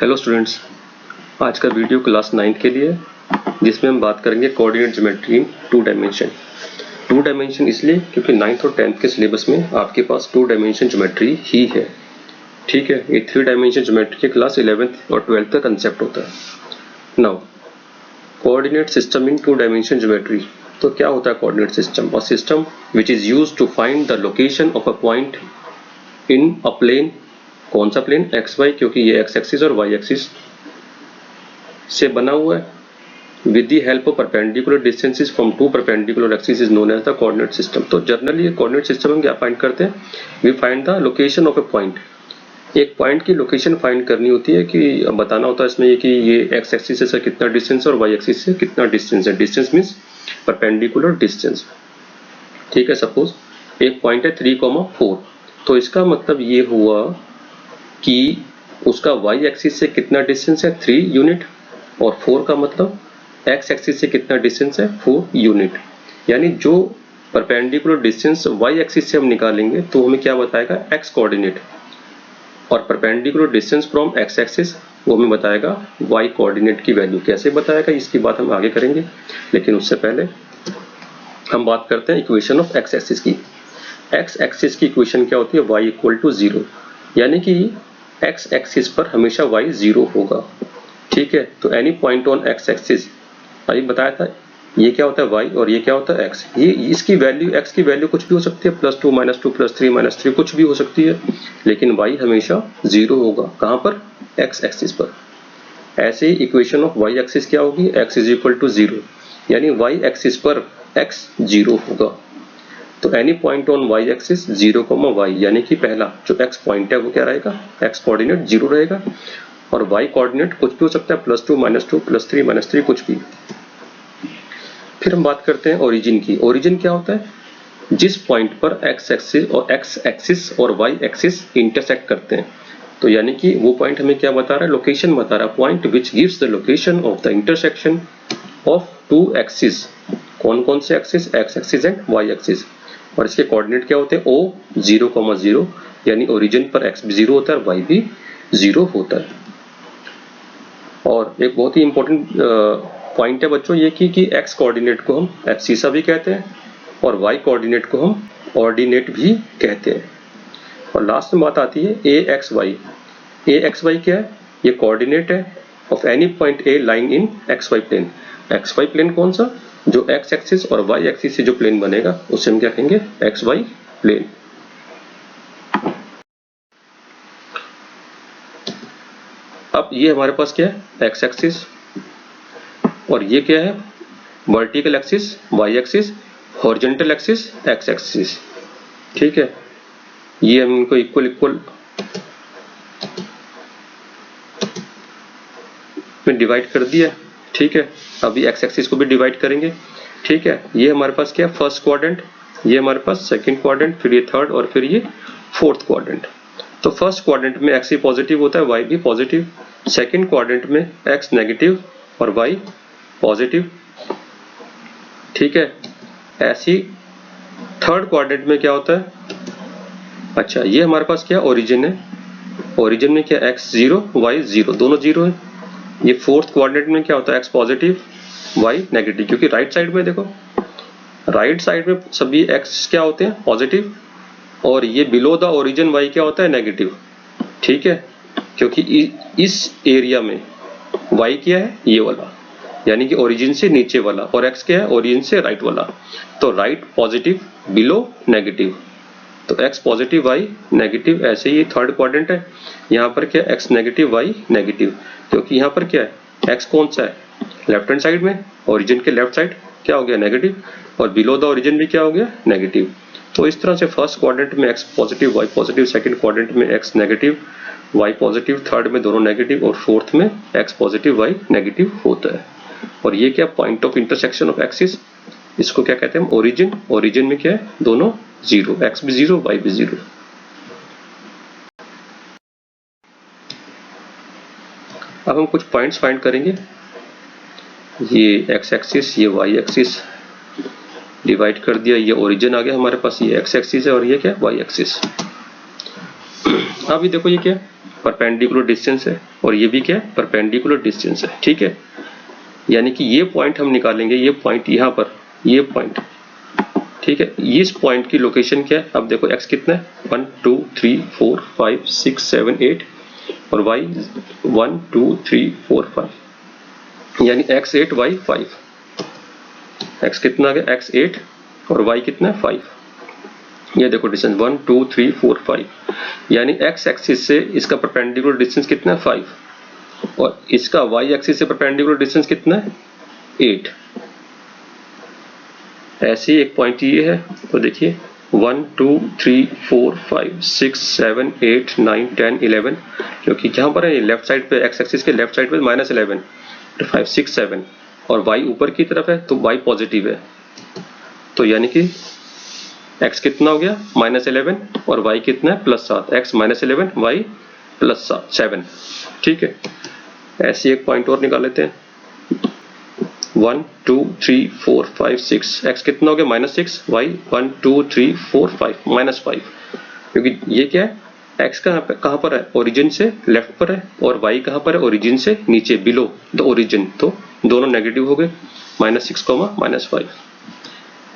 Hello students, आज का video class 9 के लिए जिसमें हम बात करेंगे कोऑर्डिनेट ज्योमेट्री इन 2 डायमेंशन। 2 डायमेंशन इसलिए क्योंकि 9th और 10th के सिलेबस में आपके पास 2 डायमेंशन ज्योमेट्री ही है। ठीक है, ये 3 डायमेंशन ज्योमेट्री के क्लास 11th और 12th का कंसेप्ट होता है। Now coordinate system in 2 dimension geometry. तो क्या होता है coordinate system? A system which is used to find the location of a point in a plane. कौन सा प्लेन? एक्स वाई, क्योंकि ये एक्स एक्सिस और वाई एक्सिस से बना हुआ है। With the help of perpendicular distances from 2 perpendicular axis is known as the coordinate system. तो जनरली ये कोऑर्डिनेट सिस्टम हम क्या फाइंड करते हैं? We find the location of a point. एक पॉइंट की लोकेशन फाइंड करनी होती है कि बताना होता है इसमें ये कि ये एक्स एक्सिस से कितना डिस्टेंस है और वाई एक्सिस से कितना डिस्टेंस है। Distance means perpendicular distance. ठीक है, सपोज एक पॉइंट है 3,4, तो इसका मतलब ये हुआ कि उसका y एक्सिस से कितना डिस्टेंस है 3 यूनिट, और 4 का मतलब x एक्सिस से कितना डिस्टेंस है 4 यूनिट। यानी जो परपेंडिकुलर डिस्टेंस y एक्सिस से हम निकालेंगे तो हमें क्या बताएगा? x कोऑर्डिनेट, और perpendicular distance from x axis वो हमें बताएगा y कोऑर्डिनेट की वैल्यू। कैसे बताएगा इसकी बात हम आगे करेंगे, लेकिन उससे पहले हम बात करते हैं इक्वेशन ऑफ x एक्सिस की। x एक्सिस की इक्वेशन क्या होती है? y इक्वल टू 0, यानी कि x एक्सिस पर हमेशा y 0 होगा। ठीक है, तो any point on x axis, अभी बताया था ये क्या होता है y और ये क्या होता है x। ये इसकी वैल्यू, x की वैल्यू कुछ भी हो सकती है, +2 -2 +3 -3 कुछ भी हो सकती है, लेकिन y हमेशा 0 होगा। कहां पर? x एक्सिस पर। ऐसे ही इक्वेशन ऑफ y एक्सिस क्या होगी? x इज इक्वल टू 0, यानी y एक्सिस पर x 0 होगा। तो any point on y axis 0, y, यानी कि पहला जो x पॉइंट है वो क्या रहेगा? x कोऑर्डिनेट 0 रहेगा, और y कोऑर्डिनेट कुछ भी हो सकता है, +2 -2 +3 -3 कुछ भी। फिर हम बात करते हैं ओरिजिन की। ओरिजिन क्या होता है? जिस पॉइंट पर x एक्सिस और y एक्सिस इंटरसेक्ट करते हैं। तो यानी कि वो पॉइंट हमें क्या बता रहा है? लोकेशन बता रहा है। Point which gives the location of the intersection of 2 axis. कौन कौन से axis? x axis and y axis. और इसके कोऑर्डिनेट क्या होते हैं? O 0,0, यानी ओरिजिन पर x भी 0 होता है और y भी 0 होता है। और एक बहुत ही इंपॉर्टेंट पॉइंट है बच्चों ये कि x कोऑर्डिनेट को हम एब्सिसा भी कहते हैं और y कोऑर्डिनेट को हम ऑर्डिनेट भी कहते हैं। और लास्ट में बात आती है AXY। AXY क्या है? ये कोऑर्डिनेट है of any point A line in XY plane. XY plane कौन सा? जो x एक्सिस और y एक्सिस से जो प्लेन बनेगा उसे हम क्या कहेंगे? XY plane. अब ये हमारे पास क्या है? x एक्सिस, और ये क्या है? Vertical axis y axis, horizontal axis x axis. ठीक है, ये हम इनको इक्वल में डिवाइड कर दिया। ठीक है, अभी x एक्सिस को भी डिवाइड करेंगे। ठीक है, ये हमारे पास क्या है? फर्स्ट क्वाड्रेंट, ये हमारे पास सेकंड क्वाड्रेंट, फिर ये थर्ड और फिर ये फोर्थ क्वाड्रेंट। तो फर्स्ट क्वाड्रेंट में x ही पॉजिटिव होता है, y भी पॉजिटिव। सेकंड क्वाड्रेंट में x नेगेटिव और y पॉजिटिव। ठीक है, ऐसी थर्ड क्वाड्रेंट में क्या होता है? अच्छा, ये हमारे पास क्या ओरिजिन है? ओरिजिन में क्या? x 0 y 0, दोनों 0 है। ये फोर्थ क्वाड्रेंट में क्या होता है? x पॉजिटिव y नेगेटिव, क्योंकि राइट साइड में देखो, राइट साइड में सभी x क्या होते हैं? पॉजिटिव, और ये बिलो द ओरिजिन y क्या होता है? नेगेटिव। ठीक है, क्योंकि इस एरिया में y क्या है? ये वाला, यानी कि ओरिजिन से नीचे वाला, और x क्या है? ओरिजिन से राइट वाला। तो राइट पॉजिटिव, बिलो नेगेटिव, तो x पॉजिटिव y नेगेटिव। ऐसे ही थर्ड क्वाड्रेंट है, यहाँ पर क्या? x नेगेटिव y नेगेटिव, क्योंकि यहाँ पर क्या है? x कौन सा है? लेफ्ट हैंड साइड में, ओरिजिन के लेफ्ट साइड क्या हो गया? नेगेटिव, और बिलो द ओरिजिन भी क्या हो गया? नेगेटिव। तो इस तरह से फर्स्ट क्वाड्रेंट में x positive y positive, second quadrant में x negative y positive, third में दोनों नेगेटिव, और फोर्थ में x पॉजिटिव y नेगेटिव होता है। और ये क्या? Point of intersection of axis. इसको क्या कहते हैं हम? ओरिजिन। ओरिजिन में क्या है? दोनों 0, x भी 0 y भी 0। अब हम कुछ पॉइंट्स फाइंड करेंगे। ये x एक्सिस, ये y एक्सिस डिवाइड कर दिया, ये ओरिजिन आ गया हमारे पास, ये x एक्सिस है और ये क्या? y axis. अभी देखो ये क्या? परपेंडिकुलर डिस्टेंस है और ये भी क्या है, परपेंडिकुलर डिस्टेंस है। ठीक है, यानी कि ये पॉइंट हम निकालेंगे, ये पॉइंट यहाँ पर, ये पॉइंट, ठीक है, इस पॉइंट की लोकेशन क्या है। अब देखो x कितना है, 1 2 3 4 5 6 7 8 और y 1 2 3 4 5, यानी x 8 y 5। x कितना आ गया, x 8 और y कितना है 5। ये देखो डिस्टेंस 1 2 3 4 5, यानी x एक्सिस से इसका परपेंडिकुलर डिस्टेंस कितना है 5 और इसका y एक्सिस से परपेंडिकुलर डिस्टेंस कितना है 8। ऐसे ही एक पॉइंट ये है, तो देखिए 1 2 3 4 5 6 7 8 9 10 11, क्योंकि जहाँ पर है लेफ्ट साइड पे x एक्सिस के लेफ्ट साइड पे -11 5 6 7 और y ऊपर की तरफ है तो y पॉजिटिव है, तो यानी कि x कितना हो गया -11 और y कितना है +7, x -11 y +7। ठीक है, ऐसे एक पॉइंट और निकाल लेते हैं 1 2 3 4 5 6, x कितना हो गया -6, y 1 2 3 4 5 -5, क्योंकि ये क्या है x कहाँ पर है, ओरिजिन से लेफ्ट पर है और y कहाँ पर है, ओरिजिन से नीचे, बिलो द ओरिजिन, तो दोनों नेगेटिव हो गए, -6, -5।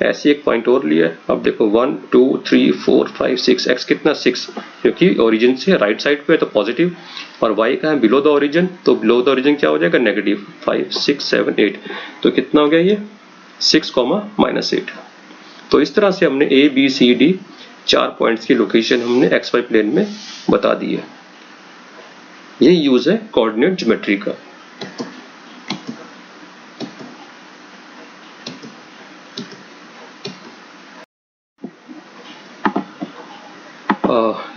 ऐसे एक पॉइंट और लिया है। अब देखो 1 2 3 4 5 6, x कितना 6, क्योंकि ओरिजिन से राइट साइड पे है तो पॉजिटिव और y कहाँ है, बिलो द ओरिजिन, तो बिलो द ओरिजिन क्या हो जाएगा, नेगेटिव 5 6 7 8, तो कितना हो गया ये 6, -8। तो इस तरह से हमने a b c d 4 points की लोकेशन हमने xy प्लेन में बता दी है। ये यूज है कोऑर्डिनेट ज्योमेट्री का।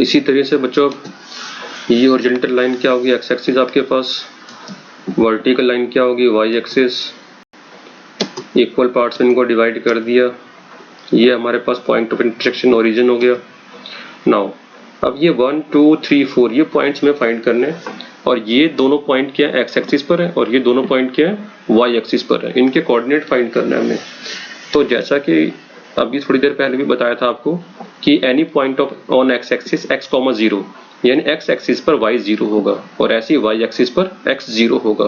इसी तरीके से बच्चों ये हॉरिजॉन्टल लाइन क्या होगी, एक्स एक्सिस आपके पास, वर्टिकल लाइन क्या होगी, वाई एक्सिस, इक्वल पार्ट्स में इनको डिवाइड कर दिया, ये हमारे पास पॉइंट ऑफ इंटरसेक्शन ओरिजिन हो गया। नाउ अब ये 1 2 3 4 ये पॉइंट्स में फाइंड करने और ये दोनों पॉइंट क्या है, एक्स एक्सिस पर है और ये दोनों पॉइंट क्या है, वाई एक्सिस पर है, इनके कोऑर्डिनेट फाइंड करना है हमें। तो जैसा कि अभी थोड़ी देर पहले भी बताया था आपको कि any point of on x axis x, 0, यानी x एक्सिस पर y 0 होगा और ऐसे ही y एक्सिस पर x 0 होगा।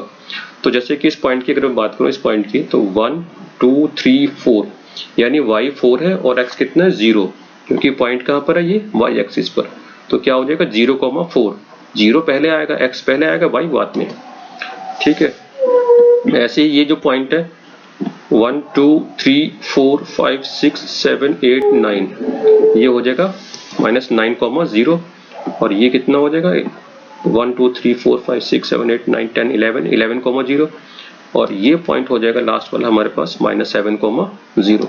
तो जैसे कि इस पॉइंट की अगर मैं बात करूं, इस पॉइंट की, तो 1 2 3 4, यानी y 4 है और x कितना है 0, क्योंकि पॉइंट कहां पर है, ये y एक्सिस पर, तो क्या हो जाएगा 0, 4, 0 पहले आएगा, x पहले आएगा, y बाद में। ठीक है, ऐसे ही ये जो पॉइंट है 1 2 3 4 5 6 7 8 9, ये हो जाएगा -9, 0 और ये कितना हो जाएगा 1 2 3 4 5 6 7 8 9 10 11, 11, 0 और ये पॉइंट हो जाएगा लास्ट वाला हमारे पास -7, 0।